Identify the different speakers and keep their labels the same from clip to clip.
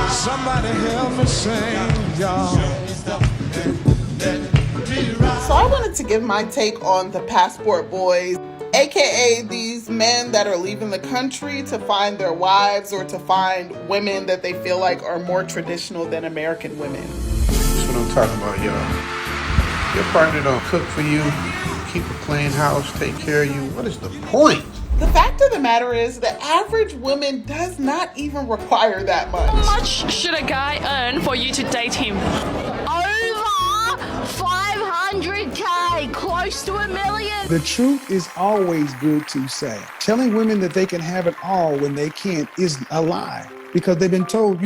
Speaker 1: Somebody help me sing, y'all.
Speaker 2: So I wanted to give my take on the passport boys, aka these men that are leaving the country to find their wives or to find women that they feel like are more traditional than American women.
Speaker 3: That's what I'm talking about, y'all. Your partner don't cook for you, keep a clean house, take care of you. What is the point?
Speaker 2: The fact of the matter is, the average woman does not even require that much.
Speaker 4: How much should a guy earn for you to date him?
Speaker 5: Over 500K, close to $1 million.
Speaker 6: The truth is always good to say. Telling women that they can have it all when they can't is a lie. Because you've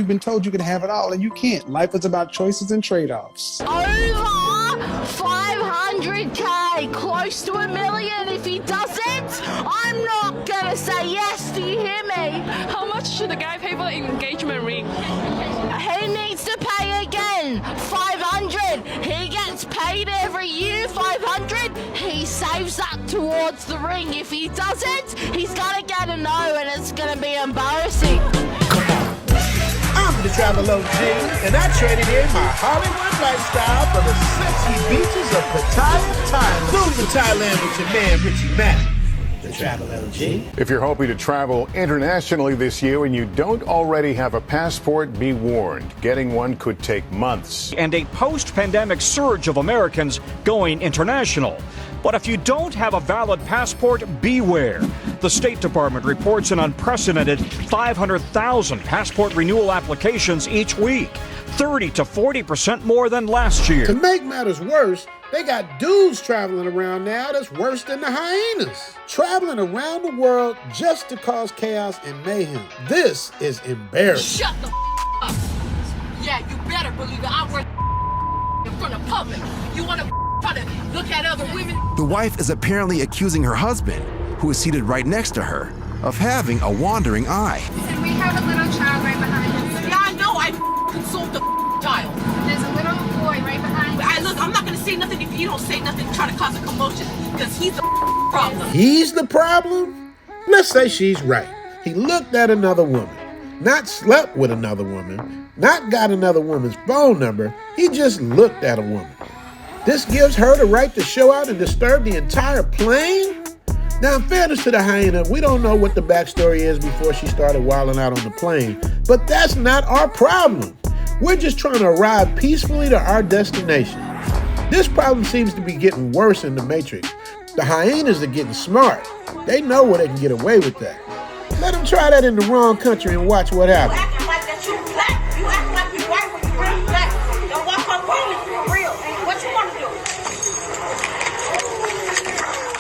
Speaker 6: been told you can have it all and you can't. Life is about choices and trade-offs.
Speaker 5: Over 500K, close to $1 million. If he doesn't, I'm not gonna say yes. Do you hear me?
Speaker 4: How much should a guy pay for an engagement ring?
Speaker 5: He needs to pay again. 500. He gets paid every year. 500. He saves that towards the ring. If he doesn't, he's gonna get a no, and it's gonna be embarrassing.
Speaker 7: I'm the Travel OG, and I traded in my Hollywood lifestyle for the sexy beaches of Pattaya, Thailand. Flew to Thailand with your man, Richie Mack. The Travel OG.
Speaker 8: If you're hoping to travel internationally this year and you don't already have a passport, be warned. Getting one could take months.
Speaker 9: And a post-pandemic surge of Americans going international. But if you don't have a valid passport, beware. The State Department reports an unprecedented 500,000 passport renewal applications each week, 30 to 40% more than last year.
Speaker 3: To make matters worse, they got dudes traveling around now that's worse than the hyenas. Traveling around the world just to cause chaos and mayhem. This is embarrassing.
Speaker 10: Shut the up. Yeah, you better believe it. I work in front of public. You want to try to look at other women?
Speaker 11: The wife is apparently accusing her husband, who is seated right next to her, of having a wandering eye.
Speaker 12: And we have a little child right behind us.
Speaker 10: Yeah, I know. I consult the child.
Speaker 12: There's a little boy right behind us.
Speaker 10: Look, I'm not going to say nothing if you don't say nothing to try to cause a commotion, because he's the problem.
Speaker 3: He's the problem? Let's say she's right. He looked at another woman, not slept with another woman, not got another woman's phone number. He just looked at a woman. This gives her the right to show out and disturb the entire plane? Now, in fairness to the hyena, we don't know what the backstory is before she started wilding out on the plane, but that's not our problem. We're just trying to arrive peacefully to our destination. This problem seems to be getting worse in the Matrix. The hyenas are getting smart. They know where they can get away with that. Let them try that in the wrong country and watch what happens.
Speaker 13: You acting like that you black. You acting like you white when you really black. Don't walk up on me for real. What you want to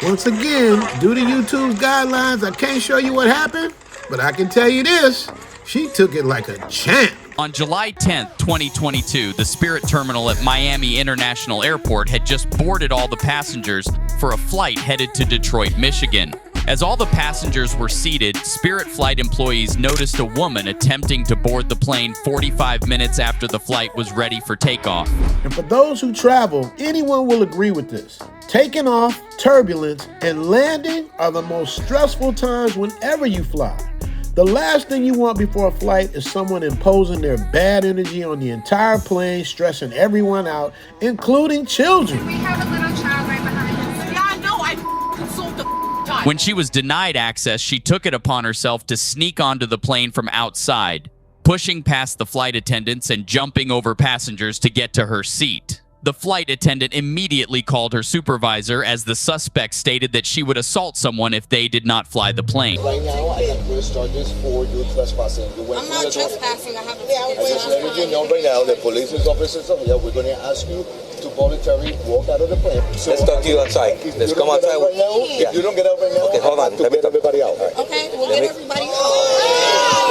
Speaker 13: do?
Speaker 3: Once again, due to YouTube's guidelines, I can't show you what happened, but I can tell you this. She took it like a champ.
Speaker 14: On July 10th, 2022, the Spirit Terminal at Miami International Airport had just boarded all the passengers for a flight headed to Detroit, Michigan. As all the passengers were seated, Spirit flight employees noticed a woman attempting to board the plane 45 minutes after the flight was ready for takeoff.
Speaker 3: And for those who travel, anyone will agree with this. Taking off, turbulence, and landing are the most stressful times whenever you fly. The last thing you want before a flight is someone imposing their bad energy on the entire plane, stressing everyone out, including children.
Speaker 12: We have a little child right behind us.
Speaker 10: Yeah, I know. I consult the child.
Speaker 14: When she was denied access, she took it upon herself to sneak onto the plane from outside, pushing past the flight attendants and jumping over passengers to get to her seat. The flight attendant immediately called her supervisor as the suspect stated that she would assault someone if they did not fly the plane.
Speaker 15: Right now, I have pressed charges for you trespassing.
Speaker 13: I'm not trespassing. I have a
Speaker 15: I just let you know right now, the police officers are here. We're going to ask you to voluntarily walk out of the plane. So let's talk to you outside. Let's come outside. Right now, yeah. You don't get out right now. Okay, hold on. Let me get everybody out. Right.
Speaker 13: Okay, we'll get everybody out.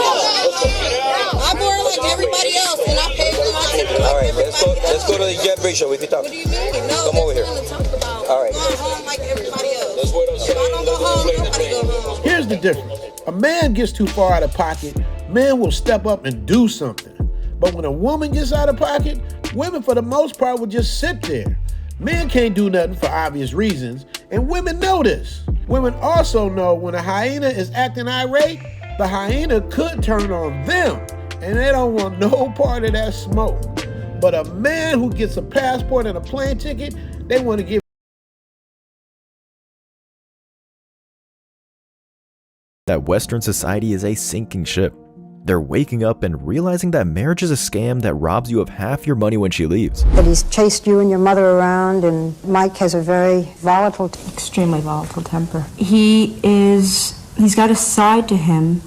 Speaker 13: I board like everybody else, and I pay for my ticket.
Speaker 15: All right, let's go to the jet bridge so we can talk.
Speaker 13: What do you mean? No,
Speaker 15: come over here. All right.
Speaker 13: I'm home like everybody else. If I don't go home, nobody go home.
Speaker 3: Here's the difference. A man gets too far out of pocket, men will step up and do something. But when a woman gets out of pocket, women for the most part will just sit there. Men can't do nothing for obvious reasons, and women know this. Women also know when a hyena is acting irate, the hyena could turn on them, and they don't want no part of that smoke. But a man who gets a passport and a plane ticket, they want to give.
Speaker 16: That Western society is a sinking ship. They're waking up and realizing that marriage is a scam that robs you of half your money when she leaves.
Speaker 17: That he's chased you and your mother around, and Mike has a very volatile, extremely volatile temper.
Speaker 18: He's got a side to him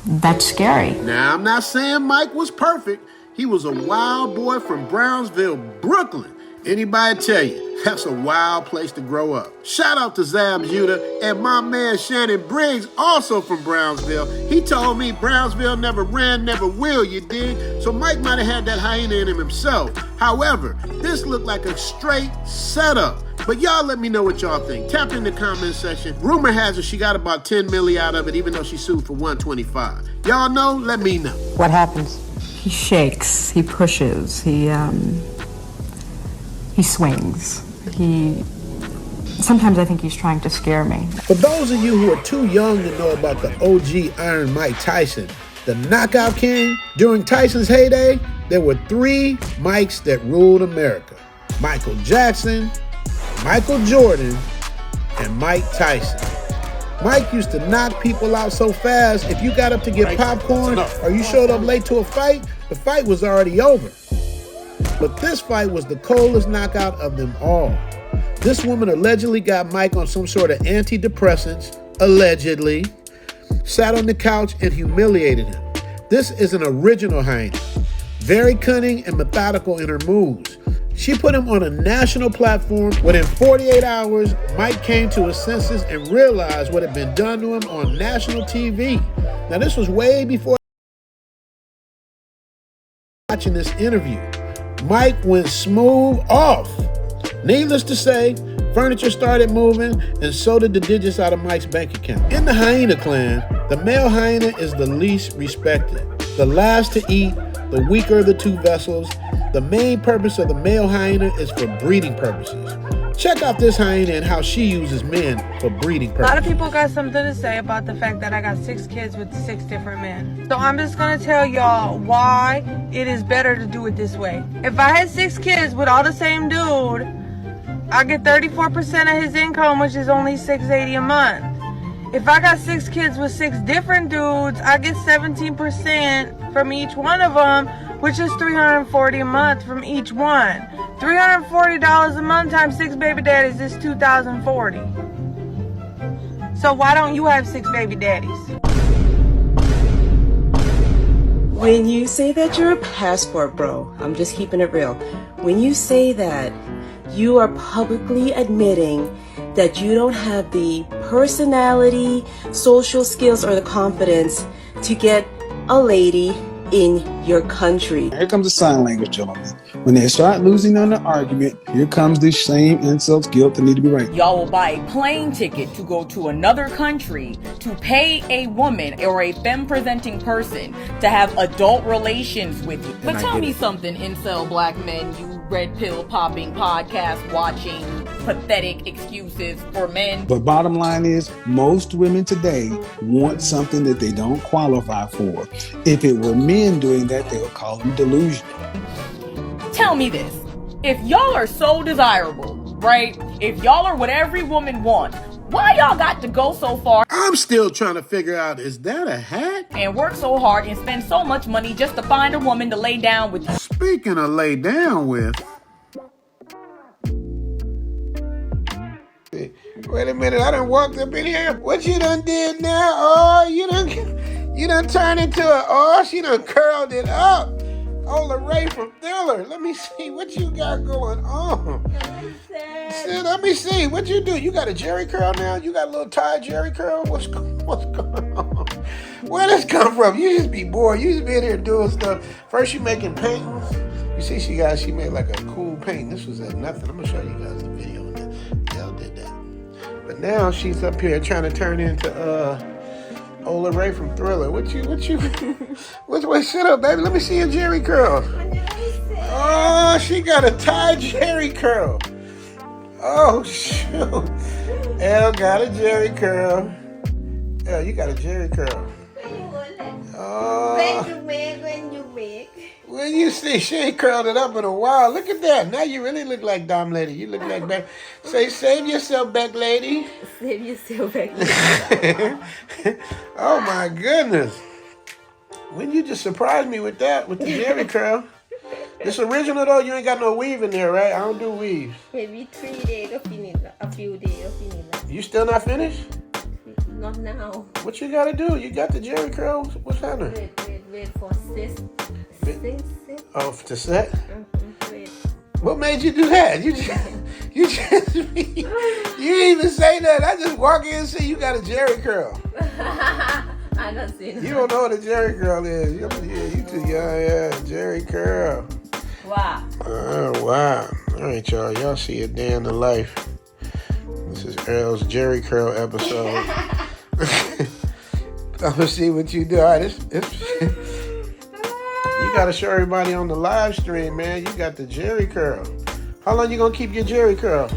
Speaker 18: that's scary.
Speaker 3: Now, I'm not saying Mike was perfect. He was a wild boy from Brownsville, Brooklyn. Anybody tell you, that's a wild place to grow up. Shout out to Zab Judah and my man Shannon Briggs, also from Brownsville. He told me Brownsville never ran, never will, you dig? So Mike might have had that hyena in him himself. However, this looked like a straight setup. But y'all let me know what y'all think. Tap in the comment section. Rumor has it she got about 10 milli out of it, even though she sued for 125. Y'all know? Let me know.
Speaker 17: What happens?
Speaker 18: He shakes, he pushes, he swings. Sometimes I think he's trying to scare me.
Speaker 3: For those of you who are too young to know about the OG Iron Mike Tyson, the knockout king, during Tyson's heyday, there were 3 Mikes that ruled America. Michael Jackson, Michael Jordan, and Mike Tyson. Mike used to knock people out so fast, if you got up to get popcorn or you showed up late to a fight, the fight was already over. But this fight was the coldest knockout of them all. This woman allegedly got Mike on some sort of antidepressants, allegedly, sat on the couch and humiliated him. This is an original hyena, very cunning and methodical in her moves. She put him on a national platform. Within 48 hours, Mike came to his senses and realized what had been done to him on national TV. Now, this was way before watching this interview. Mike went smooth off. Needless to say, furniture started moving, and so did the digits out of Mike's bank account. In the hyena clan, the male hyena is the least respected, the last to eat, the weaker of the 2 vessels. The main purpose of the male hyena is for breeding purposes. Check out this hyena and how she uses men for breeding purposes.
Speaker 19: A lot of people got something to say about the fact that I got 6 kids with 6 different men. So I'm just gonna tell y'all why it is better to do it this way. If I had 6 kids with all the same dude, I get 34% of his income, which is only $680 a month. If I got 6 kids with 6 different dudes, I get 17% from each one of them, which is $340 a month from each one. $340 a month times 6 baby daddies is $2,040. So why don't you have 6 baby daddies?
Speaker 20: When you say that you're a passport bro, I'm just keeping it real. When you say that, you are publicly admitting that you don't have the personality, social skills, or the confidence to get a lady in your country.
Speaker 6: Here comes the sign language, gentlemen. When they start losing on the argument, here comes the shame, insults, guilt that need to be right.
Speaker 21: Y'all will buy a plane ticket to go to another country to pay a woman or a femme-presenting person to have adult relations with you. But tell me something, incel black men, you red pill popping, podcast watching, pathetic excuses for men.
Speaker 6: But bottom line is, most women today want something that they don't qualify for. If it were men doing that, they would call them delusional.
Speaker 21: Tell me this, if y'all are so desirable, right? If y'all are what every woman wants, why y'all got to go so far?
Speaker 3: I'm still trying to figure out, is that a hat?
Speaker 21: And work so hard and spend so much money just to find a woman to lay down with you.
Speaker 3: Speaking of lay down with. Wait a minute, I done walked up in here. What you done did now? Oh, you done turned into she done curled it up. Ola Ray from Thriller. Let me see what you got going on. Let me see what you do. You got a Jerry curl now? You got a little Thai Jerry curl? What's going on? Where this come from? You just be bored. You just be in here doing stuff. First you making paintings. You see she made like a cool painting. This was at nothing. I'm gonna show you guys the video on that. Y'all did that. But now she's up here trying to turn into Ola Ray from Thriller. Wait, shut up, baby. Let me see your Jerry curl. Oh, she got a Thai Jerry curl. Oh, shoot. Elle got a Jerry curl. Elle, you got a Jerry curl. Oh.
Speaker 1: When you make.
Speaker 3: When you see, she ain't curled it up in a while. Look at that. Now you really look like Dom Lady. You look like Beck. Say, save yourself, Beck Lady.
Speaker 1: Save yourself, Beck Lady.
Speaker 3: Oh, my goodness. When you just surprised me with that, with the Jerry curl. It's original, though. You ain't got no weave in there, right? I don't do weaves.
Speaker 1: Maybe 3 days to finish. A few days to finish.
Speaker 3: You still not finished?
Speaker 1: Not now.
Speaker 3: What you got to do? You got the Jerry curl. What's happening?
Speaker 1: Wait for sis.
Speaker 3: Oh, to set?
Speaker 1: Wait.
Speaker 3: What made you do that? You even say that. I just walk in and see you got a Jerry curl.
Speaker 1: I don't see that.
Speaker 3: You don't know what a Jerry curl is. You too young. Yeah, Jerry curl.
Speaker 1: Wow.
Speaker 3: Oh, wow. All right, y'all. Y'all see a day in the life. This is Earl's Jerry curl episode. I'm gonna see what you do. All right, you gotta show everybody on the live stream, man. You got the Jerry curl. How long you gonna keep your Jerry curl?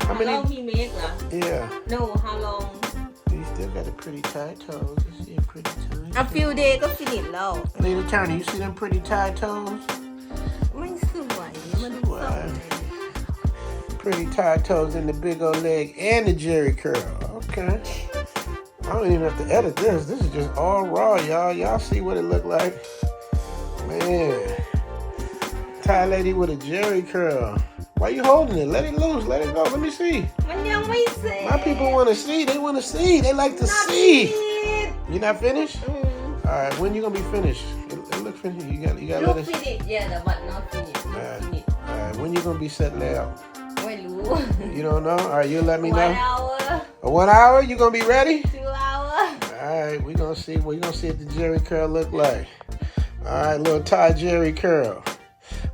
Speaker 1: How long he make lah?
Speaker 3: Yeah.
Speaker 1: No, how long?
Speaker 3: You still got the pretty tight toes. You see it pretty tight.
Speaker 1: A few days to finish now.
Speaker 3: Lady Turner, you see them pretty tight toes? Pretty tight toes and the big old leg and the Jerry curl. Okay. I don't even have to edit this. This is just all raw, y'all. Y'all see what it look like? Man. Thai lady with a Jerry curl. Why you holding it? Let it loose. Let it go. Let me see. My people want to see. They want to see. They like to see. You not finished? All right. When you gonna be finished? It look finished. You got let us.
Speaker 1: Finished. Yeah, but not finished.
Speaker 3: All right. When you gonna be set layout?
Speaker 1: Well,
Speaker 3: you don't know? All right. You let me know.
Speaker 1: 1 hour.
Speaker 3: 1 hour? You gonna be ready?
Speaker 1: 2 hours.
Speaker 3: All right. We gonna see. What you gonna see what the Jerry curl look like? All right. Little Thai Jerry curl.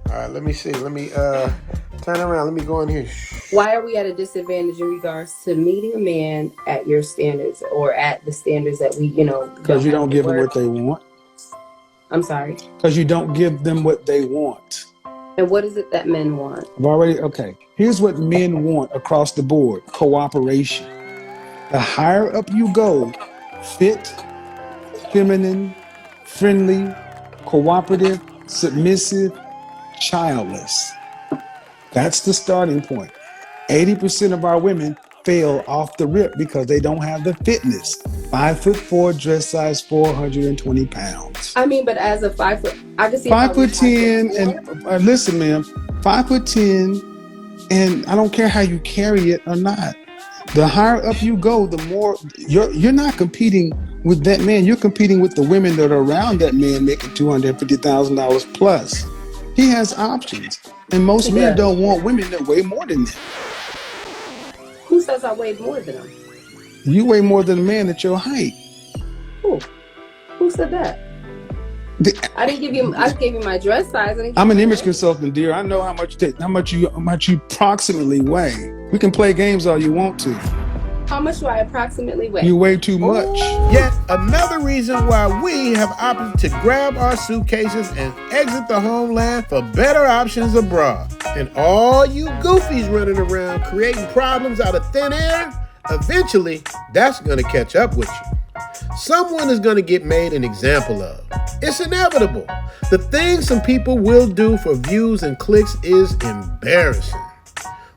Speaker 3: All right. Let me see. Let me turn around. Let me go in here.
Speaker 22: Why are we at a disadvantage in regards to meeting a man at your standards or at the standards that we,
Speaker 6: Because you don't give them what they want.
Speaker 22: I'm sorry.
Speaker 6: Because you don't give them what they want.
Speaker 22: And what is it that men want?
Speaker 6: Okay. Here's what men want across the board. Cooperation. The higher up you go, fit, feminine, friendly, cooperative, submissive, childless. That's the starting point. 80% of our women fail off the rip because they don't have the fitness. 5'4", dress size 420 pounds.
Speaker 22: I mean, but as a 5 foot, I can see
Speaker 6: 5'10", and listen, ma'am, 5'10", and I don't care how you carry it or not. The higher up you go, the more you're not competing with that man. You're competing with the women that are around that man making $250,000 plus. He has options, and most men don't want women that weigh more than them.
Speaker 22: Who says I weigh more than him?
Speaker 6: You weigh more than a man at your height.
Speaker 22: Who said that? I didn't give you. I gave you my dress size.
Speaker 6: I'm an image consultant, dear. I know how much you approximately weigh. We can play games all you want to.
Speaker 22: How much do I approximately weigh?
Speaker 6: You weigh too much.
Speaker 3: Yet another reason why we have opted to grab our suitcases and exit the homeland for better options abroad. And all you goofies running around creating problems out of thin air, eventually that's going to catch up with you. Someone is going to get made an example of. It's inevitable. The things some people will do for views and clicks is embarrassing.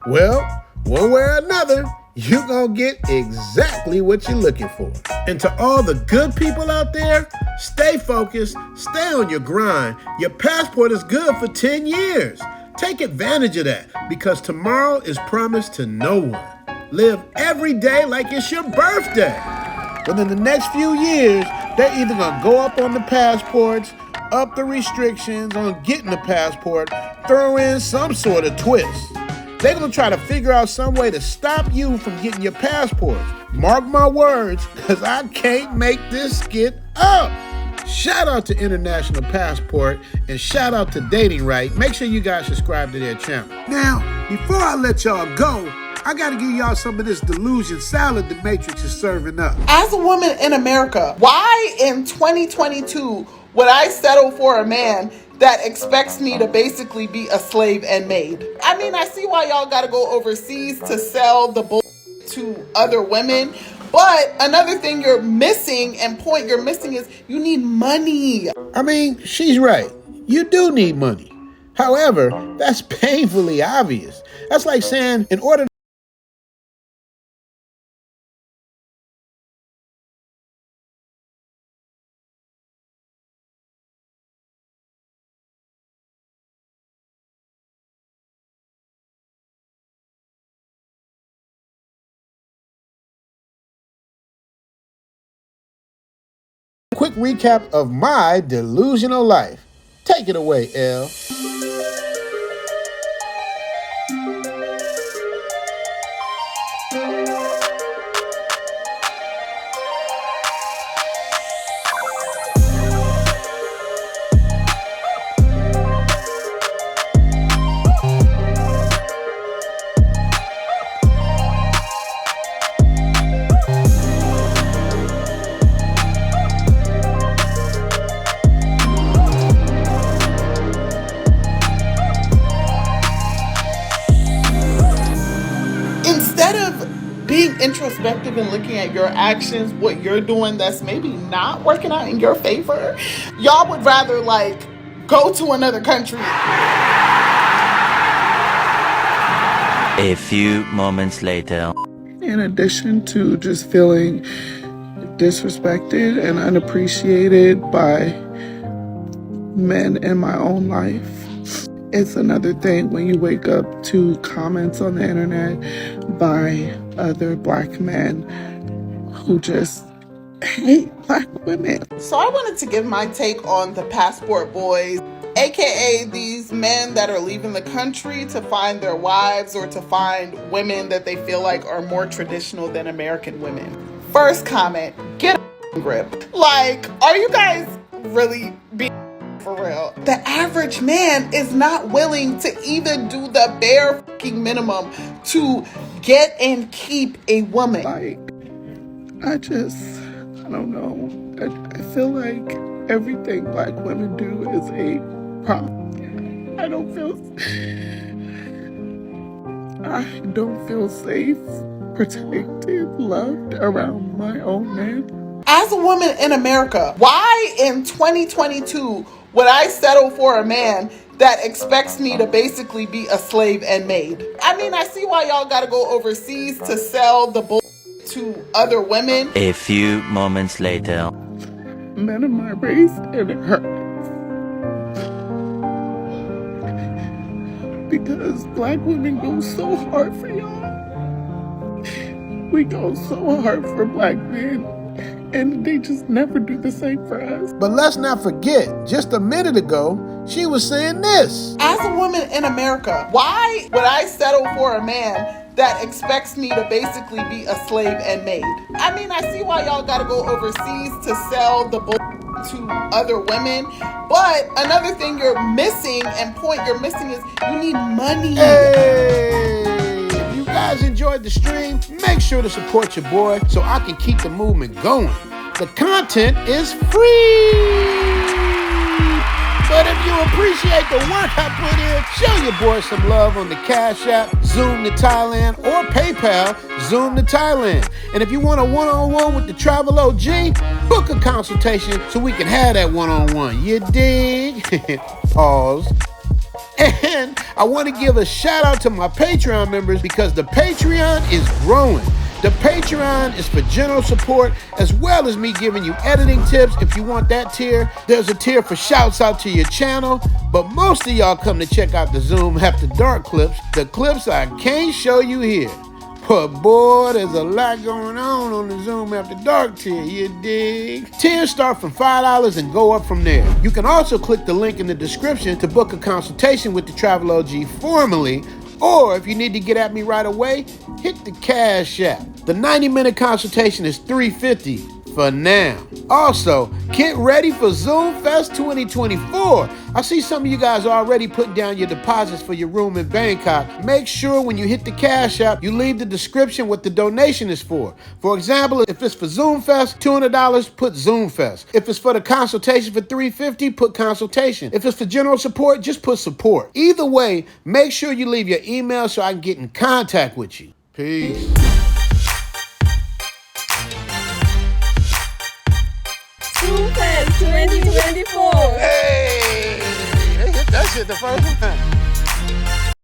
Speaker 3: Well, one way or another, you're going to get exactly what you're looking for. And to all the good people out there, stay focused, stay on your grind. Your passport is good for 10 years. Take advantage of that because tomorrow is promised to no one. Live every day like it's your birthday. Within the next few years, they're either going to go up on the passports, up the restrictions on getting the passport, throw in some sort of twist. They're going to try to figure out some way to stop you from getting your passports. Mark my words, because I can't make this skit up. Shout out to International Passport and shout out to Dating Right. Make sure you guys subscribe to their channel. Now, before I let y'all go, I got to give y'all some of this delusion salad the Matrix is serving up.
Speaker 2: As a woman in America, why in 2022 would I settle for a man that expects me to basically be a slave and maid? I mean, I see why y'all got to go overseas to sell the bull to other women, But another thing you're missing and point you're missing is you need money.
Speaker 3: I mean, she's right. You do need money. However, that's painfully obvious. That's like saying, in order quick recap of my delusional life. Take it away, Elle.
Speaker 2: Instead of being introspective and looking at your actions, what you're doing that's maybe not working out in your favor, y'all would rather like go to another country.
Speaker 4: A few moments later.
Speaker 2: In addition to just feeling disrespected and unappreciated by men in my own life, it's another thing when you wake up to comments on the internet by other black men who just hate black women. So I wanted to give my take on the passport boys, aka these men that are leaving the country to find their wives or to find women that they feel like are more traditional than American women. First comment, get a grip. Like, are you guys really being for real? The average man is not willing to even do the bare fucking minimum to get and keep a woman. Like, I don't know. I feel like everything black women do is a problem. I don't feel safe, protected, loved around my own man. As a woman in America, why in 2022 would I settle for a man that expects me to basically be a slave and maid? I mean, I see why y'all gotta go overseas to sell the bull to other women.
Speaker 4: A few moments later.
Speaker 2: Men of my race, and it hurts. Because black women go so hard for y'all. We go so hard for black men, and they just never do the same for us.
Speaker 3: But let's not forget, just a minute ago, she was saying this.
Speaker 2: As a woman in America, why would I settle for a man that expects me to basically be a slave and maid? I mean, I see why y'all gotta go overseas to sell the bull to other women, but another thing you're missing and point you're missing is you need money.
Speaker 3: Hey, if you guys enjoyed the stream, make sure to support your boy so I can keep the movement going. The content is free. But if you appreciate the work I put in, show your boy some love on the Cash App, Zoom to Thailand, or PayPal, Zoom to Thailand. And if you want a one-on-one with the Travel OG, book a consultation so we can have that one-on-one. You dig? Pause. And I want to give a shout out to my Patreon members because the Patreon is growing. The Patreon is for general support as well as me giving you editing tips. If you want that tier, there's a tier for shouts out to your channel. But most of y'all come to check out the Zoom After Dark clips, the clips I can't show you here. But boy, there's a lot going on the Zoom After Dark tier, you dig? Tiers start from $5 and go up from there. You can also click the link in the description to book a consultation with the Travel OG formally, or if you need to get at me right away, hit the Cash App. The 90-minute consultation is $350 for now. Also, get ready for Zoom Fest 2024. I see some of you guys already putting down your deposits for your room in Bangkok. Make sure when you hit the Cash App, you leave the description what the donation is for. For example, if it's for Zoom Fest, $200, put Zoom Fest. If it's for the consultation for $350, put consultation. If it's for general support, just put support. Either way, make sure you leave your email so I can get in contact with you. Peace.
Speaker 19: Super 2024.
Speaker 3: Hey, they hit that shit the first time.